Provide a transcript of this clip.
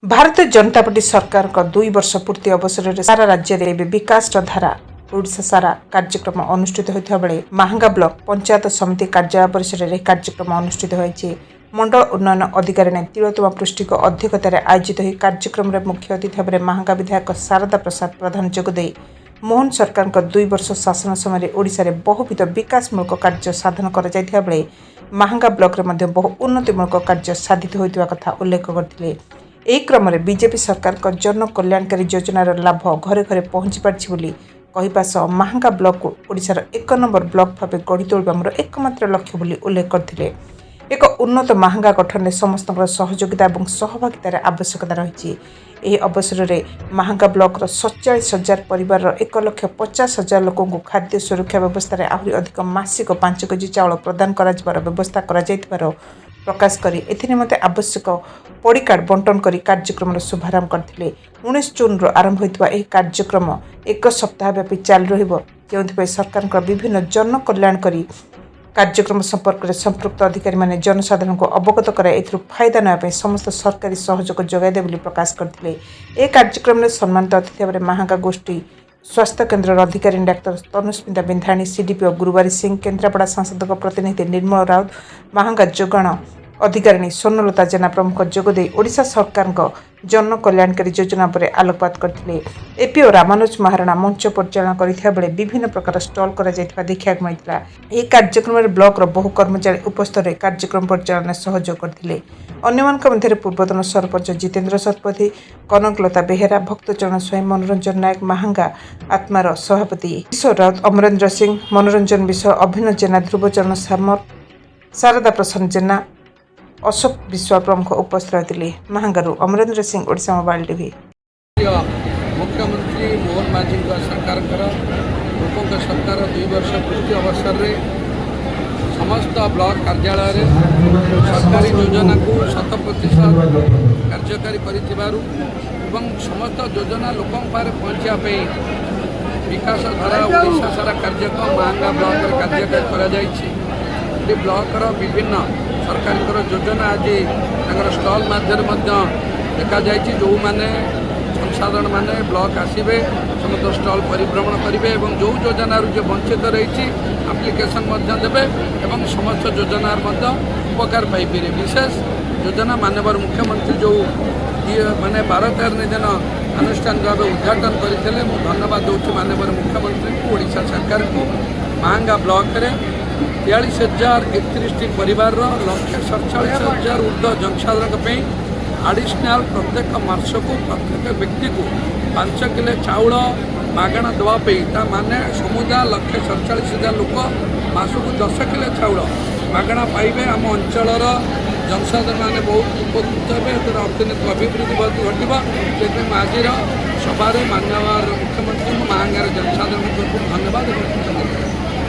Bharatiya Janata party सरकार का 2 वर्ष पूर्ति अवसर में सारा राज्य में विकास धारा ओडिशा सारा कार्यक्रम अनुष्ठित होता बेले महांगा ब्लॉक पंचायत समिति कार्यालय परिसर में कार्यक्रम अनुष्ठित होती। मंडल उन्नयन अधिकारी तिलोत्तमा पृष्टि अध्यक्षतार आयोजित हो कार्यक्रम में मुख्य अतिथि भाव महांगा विधायक शारदा प्रसाद प्रधान जोगदे मोहन सरकार 2 वर्ष शासन समय ओडिशा रे बहुविध विकासमूलक कार्य साधन कर बेले महांगा ब्लॉक में बहु उन्नतिमूलक कार्य साधित होता कथा उल्लेख करते। ଏହି କ୍ରମରେ ବିଜେପି ସରକାରଙ୍କ ଜନ କଲ୍ୟାଣକାରୀ ଯୋଜନାର ଲାଭ ଘରେ ଘରେ ପହଞ୍ଚି ପାରିଛି ବୋଲି କହିବା ସହ ମାହାଙ୍ଗା ବ୍ଲକକୁ ଓଡ଼ିଶାର 1 ନମ୍ବର ବ୍ଲକ ଭାବେ ଗଢ଼ି ତୋଳିବା ମୋର ଏକମାତ୍ର ଲକ୍ଷ୍ୟ ବୋଲି ଉଲ୍ଲେଖ କରିଥିଲେ। ଏକ ଉନ୍ନତ ମାହାଙ୍ଗା ଗଠନରେ ସମସ୍ତଙ୍କର ସହଯୋଗିତା ଏବଂ ସହଭାଗିତାର ଆବଶ୍ୟକତା ରହିଛି। ଏହି ଅବସରରେ ମାହାଙ୍ଗା ବ୍ଲକର 47,000 ପରିବାରର 1,50,000 ଲୋକଙ୍କୁ ଖାଦ୍ୟ ସୁରକ୍ଷା ବ୍ୟବସ୍ଥାରେ ଆହୁରି ଅଧିକ ମାସିକ 5 କେଜି ଚାଉଳ ପ୍ରଦାନ କରାଯିବାର ବ୍ୟବସ୍ଥା କରାଯାଇଥିବାର प्रकाश करी एथिनिमते आवश्यक पड़ी कार्ड बंटन करी कार्यक्रम शुभारंभ करथिले। 19 जून आरंभ होइतबा एही कार्यक्रम 1 सप्ताह व्यापी चालू रहिबो, जेउथिपे सरकार विभिन्न जन कल्याणकारी कार्यक्रम संपर्क में संपृक्त अधिकारी माने जनसाधारण को अवगत कराई एथिरु फायदा नेबा समस्त सरकारी सहयोग जोगाइदे बोली प्रकाश करथिले। ए कार्यक्रम में सम्मानित अतिथि भाव महांगा गोष्ठी स्वास्थ्य केन्द्र अधिकारी डाक्टर तनुस्मिता बिंधाणी, सीडीपीओ गुरुवारी सिंह, केन्द्रापड़ा सांसद प्रतिनिधि निर्मल राउत, महांगा जोगाण अधिकारी स्वर्णलता जेना प्रमुख जोगदे ओडिशा सरकार जन कल्याणकारी योजना पर आलोकपात करथिले। एपीओ रामानुज महाराणा मंच परिचालना करथिबा बेले विभिन्न प्रकार स्टॉल करा जायथिबा देखिବାକୁ मिलता। ଏହି କାର୍ଯ୍ୟକ୍ରମରେ ବ୍ଲକର ବହୁ କର୍ମଚାରୀ ଉପସ୍ଥିତ ରହି କାର୍ଯ୍ୟକ୍ରମ ପରିଚାଳନା ସହଯୋଗ କରିଥିଲେ। ଅନ୍ୟମାନଙ୍କ ମଧ୍ୟରେ ପୂର୍ବତନ ସରପଞ୍ଚ ଜିତେନ୍ଦ୍ର ଶତପଥୀ, କନକଲତା ବେହେରା, ଭକ୍ତଚରଣ ସ୍ୱାଇଁ, ମନୋରଞ୍ଜନ ନାୟକ, ମାହାଙ୍ଗା ଆତ୍ମାର ସଭାପତି କିଶୋର ରାଉତ, ଅମରେନ୍ଦ୍ର ସିଂ, ମନୋରଞ୍ଜନ ବିଶ୍ୱାଳ, ଅଭିନୟ ଜେନା, ଧ୍ରୁବଚରଣ ସାମଲ, शारदा प्रसाद जेना, अशोक विश्वाल प्रमुख उपस्थित रही। महांगारू अमरेन्द्र सिंह, ओडिशा मोबाइल टीवी। मुख्यमंत्री मोहन माझी सरकार लोकों सरकार 2 वर्ष पूर्ति अवसर में समस्त ब्लॉक कार्यालय सरकारी योजना को 100% कार्यकारी कर समस्त योजना लोकों पारे पहुँचापी विकास धारा ओडिशा सारा कार्यक्रम महांगा ब्लॉक कार्यकारी ब्लॉकर विभिन्न सरकार योजना आज स्टॉल माध्यम देखा जाए जो मैंने जनसाधारण मैंने ब्लॉक आसवे समस्त स्टॉल परिभ्रमण करेंगे और जो योजना जो वंचित रही आप्लिकेसन देवे और समस्त योजना उपकार पाइपे। विशेष योजना माननीय मुख्यमंत्री जो माने 12-13 दिन अनुष्ठान भाव उद्घाटन करते धन्यवाद दूसरी माननीय मुख्यमंत्री को ओडिशा सरकार को महांगा ब्लॉक रे 43,031 परिवार 1,47,000 ऊर्ध्व जनसाधारण आडिशनाल प्रत्येक मास को प्रत्येक व्यक्ति को 5 किलो चाउल मागणा देवाई माने समुदाय 1,47,000 लोक मास को 10 किलो चाउल मागणा पाइबे। आम अंचल जनसाधारण मैंने बहुत उपकृत हे अर्थनैतिक अभिवृद्धि बहुत घटवा से आज सभार माननीय मुख्यमंत्री महांगार जनसाधारण को धन्यवाद।